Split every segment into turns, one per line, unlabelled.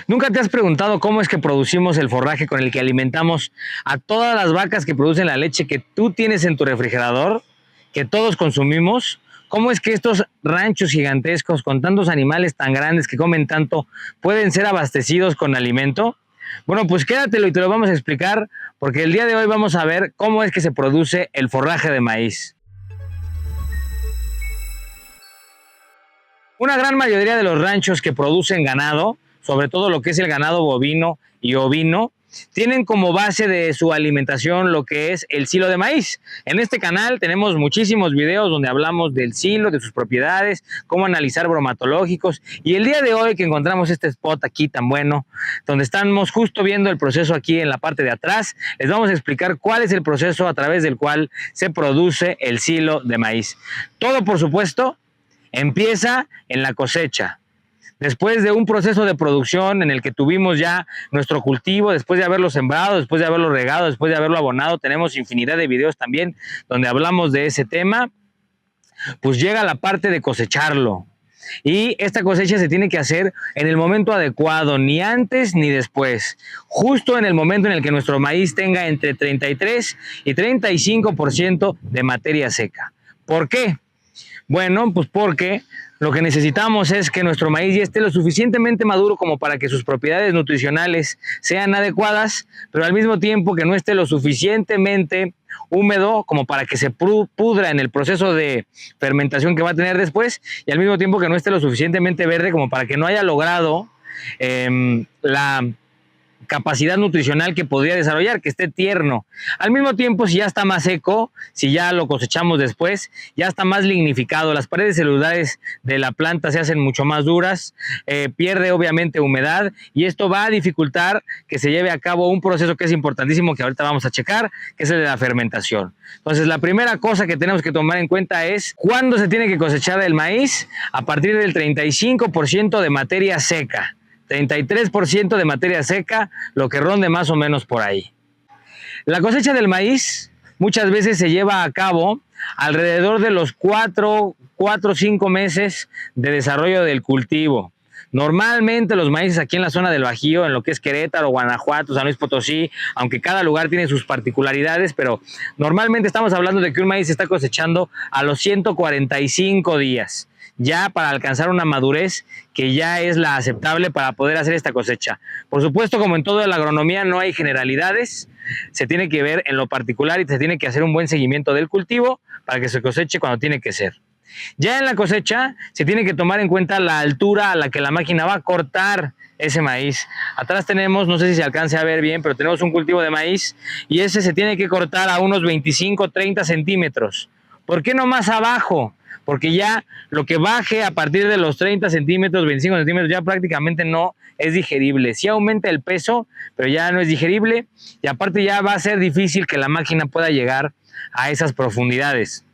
¿Nunca te has preguntado cómo es que producimos el forraje con el que alimentamos a todas las vacas que producen la leche que tú tienes en tu refrigerador, que todos consumimos? ¿Cómo es que estos ranchos gigantescos con tantos animales tan grandes que comen tanto pueden ser abastecidos con alimento? Bueno, pues quédatelo y te lo vamos a explicar, porque el día de hoy vamos a ver cómo es que se produce el forraje de maíz. Una gran mayoría de los ranchos que producen ganado, sobre todo lo que es el ganado bovino y ovino, tienen como base de su alimentación lo que es el silo de maíz. En este canal tenemos muchísimos videos donde hablamos del silo, de sus propiedades, cómo analizar bromatológicos, y el día de hoy que encontramos este spot aquí tan bueno, donde estamos justo viendo el proceso aquí en la parte de atrás, les vamos a explicar cuál es el proceso a través del cual se produce el silo de maíz. Todo, por supuesto, empieza en la cosecha. Después de un proceso de producción en el que tuvimos ya nuestro cultivo, después de haberlo sembrado, después de haberlo regado, después de haberlo abonado, tenemos infinidad de videos también donde hablamos de ese tema, pues llega la parte de cosecharlo. Y esta cosecha se tiene que hacer en el momento adecuado, ni antes ni después. Justo en el momento en el que nuestro maíz tenga entre 33 y 35% de materia seca. ¿Por qué? Bueno, pues porque lo que necesitamos es que nuestro maíz ya esté lo suficientemente maduro como para que sus propiedades nutricionales sean adecuadas, pero al mismo tiempo que no esté lo suficientemente húmedo como para que se pudra en el proceso de fermentación que va a tener después, y al mismo tiempo que no esté lo suficientemente verde como para que no haya logrado la capacidad nutricional que podría desarrollar, que esté tierno. Al mismo tiempo, si ya está más seco, si ya lo cosechamos después, ya está más lignificado, las paredes celulares de la planta se hacen mucho más duras, pierde obviamente humedad, y esto va a dificultar que se lleve a cabo un proceso que es importantísimo, que ahorita vamos a checar, que es el de la fermentación. Entonces, la primera cosa que tenemos que tomar en cuenta es cuándo se tiene que cosechar el maíz. A partir del 35% de materia seca. 33% de materia seca, lo que ronde más o menos por ahí. La cosecha del maíz muchas veces se lleva a cabo alrededor de los 4 o 5 meses de desarrollo del cultivo. Normalmente los maíces aquí en la zona del Bajío, en lo que es Querétaro, Guanajuato, San Luis Potosí, aunque cada lugar tiene sus particularidades, pero normalmente estamos hablando de que un maíz se está cosechando a los 145 días. Ya para alcanzar una madurez que ya es la aceptable para poder hacer esta cosecha. Por supuesto, como en toda la agronomía, no hay generalidades, se tiene que ver en lo particular y se tiene que hacer un buen seguimiento del cultivo para que se coseche cuando tiene que ser. Ya en la cosecha se tiene que tomar en cuenta la altura a la que la máquina va a cortar ese maíz. Atrás tenemos, no sé si se alcance a ver bien, pero tenemos un cultivo de maíz y ese se tiene que cortar a unos 25-30 centímetros. ¿Por qué no más abajo? Porque ya lo que baje a partir de los 30 centímetros, 25 centímetros, ya prácticamente no es digerible. Sí aumenta el peso, pero ya no es digerible, y aparte ya va a ser difícil que la máquina pueda llegar a esas profundidades.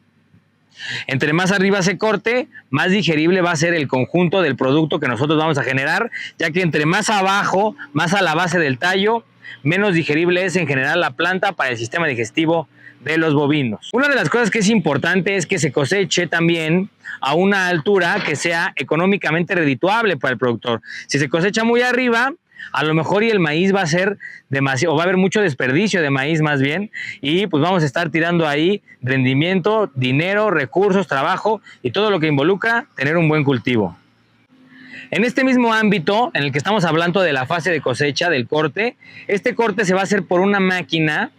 Entre más arriba se corte, más digerible va a ser el conjunto del producto que nosotros vamos a generar, ya que entre más abajo, más a la base del tallo, menos digerible es en general la planta para el sistema digestivo de los bovinos. Una de las cosas que es importante es que se coseche también a una altura que sea económicamente redituable para el productor. Si se cosecha muy arriba, a lo mejor y el maíz va a ser demasiado, o va a haber mucho desperdicio de maíz más bien, y pues vamos a estar tirando ahí rendimiento, dinero, recursos, trabajo y todo lo que involucra tener un buen cultivo. En este mismo ámbito en el que estamos hablando de la fase de cosecha, del corte, este corte se va a hacer por una máquina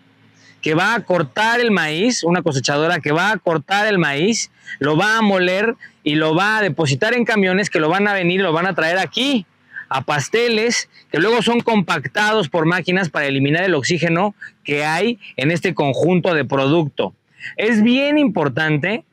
que va a cortar el maíz, una cosechadora que va a cortar el maíz, lo va a moler y lo va a depositar en camiones que lo van a venir, lo van a traer aquí a pasteles que luego son compactados por máquinas para eliminar el oxígeno que hay en este conjunto de producto. Es bien importante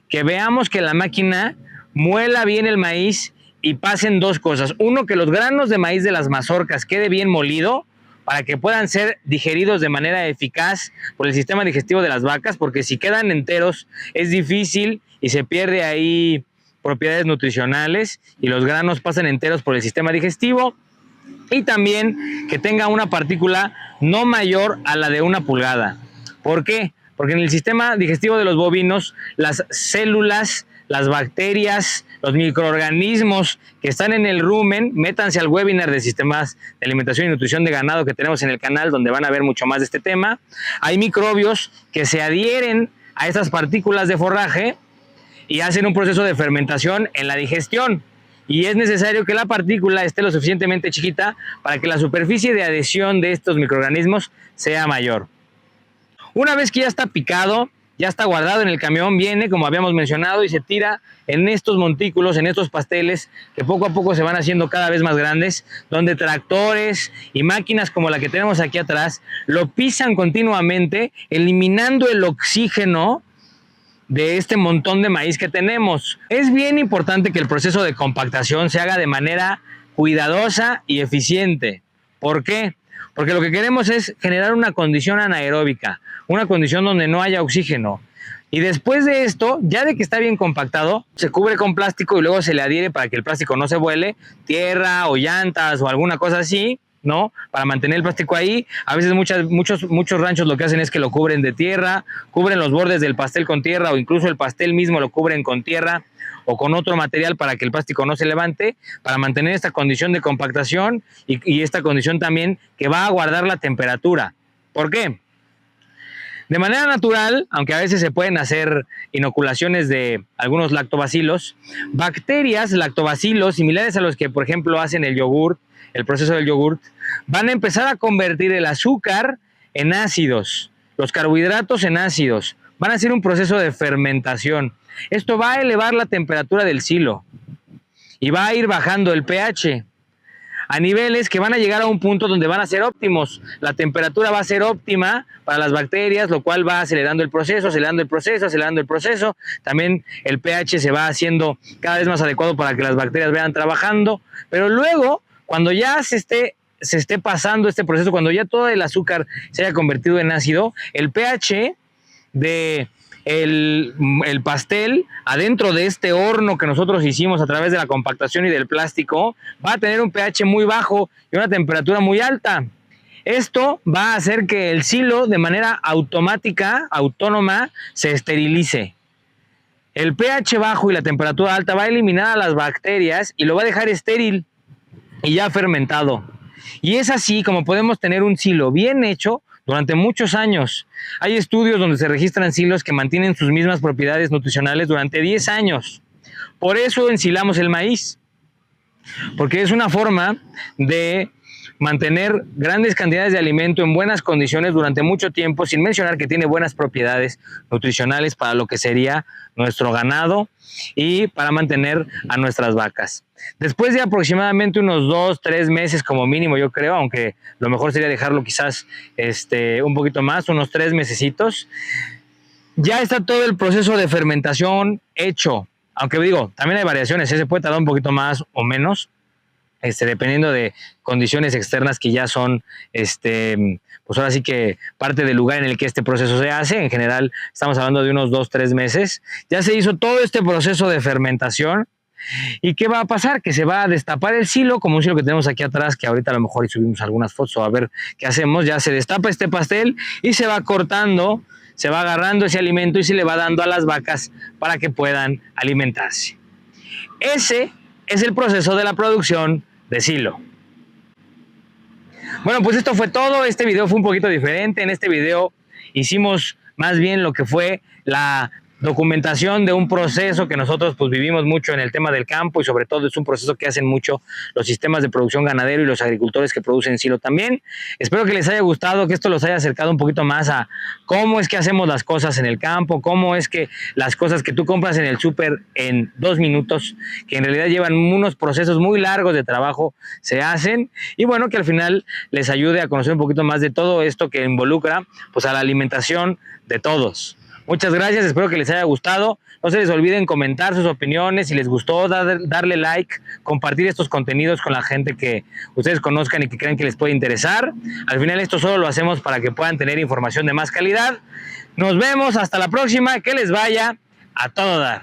que veamos que la máquina muela bien el maíz y pasen dos cosas. Uno, que los granos de maíz de las mazorcas quede bien molido para que puedan ser digeridos de manera eficaz por el sistema digestivo de las vacas, porque si quedan enteros es difícil y se pierde ahí propiedades nutricionales y los granos pasan enteros por el sistema digestivo. Y también que tenga una partícula no mayor a la de 1 pulgada. ¿Por qué? Porque en el sistema digestivo de los bovinos las células las bacterias, los microorganismos que están en el rumen, métanse al webinar de sistemas de alimentación y nutrición de ganado que tenemos en el canal, donde van a ver mucho más de este tema. Hay microbios que se adhieren a estas partículas de forraje y hacen un proceso de fermentación en la digestión. Y es necesario que la partícula esté lo suficientemente chiquita para que la superficie de adhesión de estos microorganismos sea mayor. Una vez que ya está picado, ya está guardado en el camión, viene, como habíamos mencionado, y se tira en estos montículos, en estos pasteles que poco a poco se van haciendo cada vez más grandes, donde tractores y máquinas como la que tenemos aquí atrás lo pisan continuamente, eliminando el oxígeno de este montón de maíz que tenemos. Es bien importante que el proceso de compactación se haga de manera cuidadosa y eficiente. ¿Por qué? Porque lo que queremos es generar una condición anaeróbica, una condición donde no haya oxígeno. Y después de esto, ya de que está bien compactado, se cubre con plástico y luego se le adhiere para que el plástico no se vuele, tierra o llantas o alguna cosa así, ¿no? Para mantener el plástico ahí. A veces muchos ranchos lo que hacen es que lo cubren de tierra, cubren los bordes del pastel con tierra o incluso el pastel mismo lo cubren con tierra o con otro material para que el plástico no se levante, para mantener esta condición de compactación y esta condición también que va a guardar la temperatura. ¿Por qué? De manera natural, aunque a veces se pueden hacer inoculaciones de algunos lactobacilos, bacterias lactobacilos similares a los que, por ejemplo, hacen el yogurt, el proceso del yogurt, van a empezar a convertir el azúcar en ácidos, los carbohidratos en ácidos. Van a hacer un proceso de fermentación. Esto va a elevar la temperatura del silo y va a ir bajando el pH a niveles que van a llegar a un punto donde van a ser óptimos. La temperatura va a ser óptima para las bacterias, lo cual va acelerando el proceso, acelerando el proceso, acelerando el proceso. También el pH se va haciendo cada vez más adecuado para que las bacterias vayan trabajando. Pero luego, cuando ya se esté pasando este proceso, cuando ya todo el azúcar se haya convertido en ácido, el pH de el pastel adentro de este horno que nosotros hicimos a través de la compactación y del plástico va a tener un pH muy bajo y una temperatura muy alta. Esto va a hacer que el silo de manera automática, autónoma, se esterilice. El pH bajo y la temperatura alta va a eliminar a las bacterias y lo va a dejar estéril y ya fermentado. Y es así como podemos tener un silo bien hecho durante muchos años. Hay estudios donde se registran silos que mantienen sus mismas propiedades nutricionales durante 10 años. Por eso ensilamos el maíz, porque es una forma de mantener grandes cantidades de alimento en buenas condiciones durante mucho tiempo, sin mencionar que tiene buenas propiedades nutricionales para lo que sería nuestro ganado y para mantener a nuestras vacas. Después de aproximadamente unos 2-3 meses como mínimo, yo creo, aunque lo mejor sería dejarlo quizás un poquito más, unos 3 mesecitos, ya está todo el proceso de fermentación hecho. Aunque digo, también hay variaciones, se puede tardar un poquito más o menos, dependiendo de condiciones externas que ya son, pues ahora sí que parte del lugar en el que este proceso se hace. En general estamos hablando de unos 2-3 meses. Ya se hizo todo este proceso de fermentación. ¿Y qué va a pasar? Que se va a destapar el silo, como un silo que tenemos aquí atrás, que ahorita a lo mejor subimos algunas fotos o a ver qué hacemos. Ya se destapa este pastel y se va cortando, se va agarrando ese alimento y se le va dando a las vacas para que puedan alimentarse. Ese es el proceso de la producción de silo. Bueno, pues esto fue todo. Este video fue un poquito diferente. En este video hicimos más bien lo que fue la documentación de un proceso que nosotros pues vivimos mucho en el tema del campo y sobre todo es un proceso que hacen mucho los sistemas de producción ganadero y los agricultores que producen silo también. Espero que les haya gustado, que esto los haya acercado un poquito más a cómo es que hacemos las cosas en el campo, cómo es que las cosas que tú compras en el súper en 2 minutos, que en realidad llevan unos procesos muy largos de trabajo, se hacen y bueno, que al final les ayude a conocer un poquito más de todo esto que involucra pues a la alimentación de todos. Muchas gracias, espero que les haya gustado. No se les olviden comentar sus opiniones, si les gustó, darle like, compartir estos contenidos con la gente que ustedes conozcan y que crean que les puede interesar. Al final esto solo lo hacemos para que puedan tener información de más calidad. Nos vemos, hasta la próxima, que les vaya a todo dar.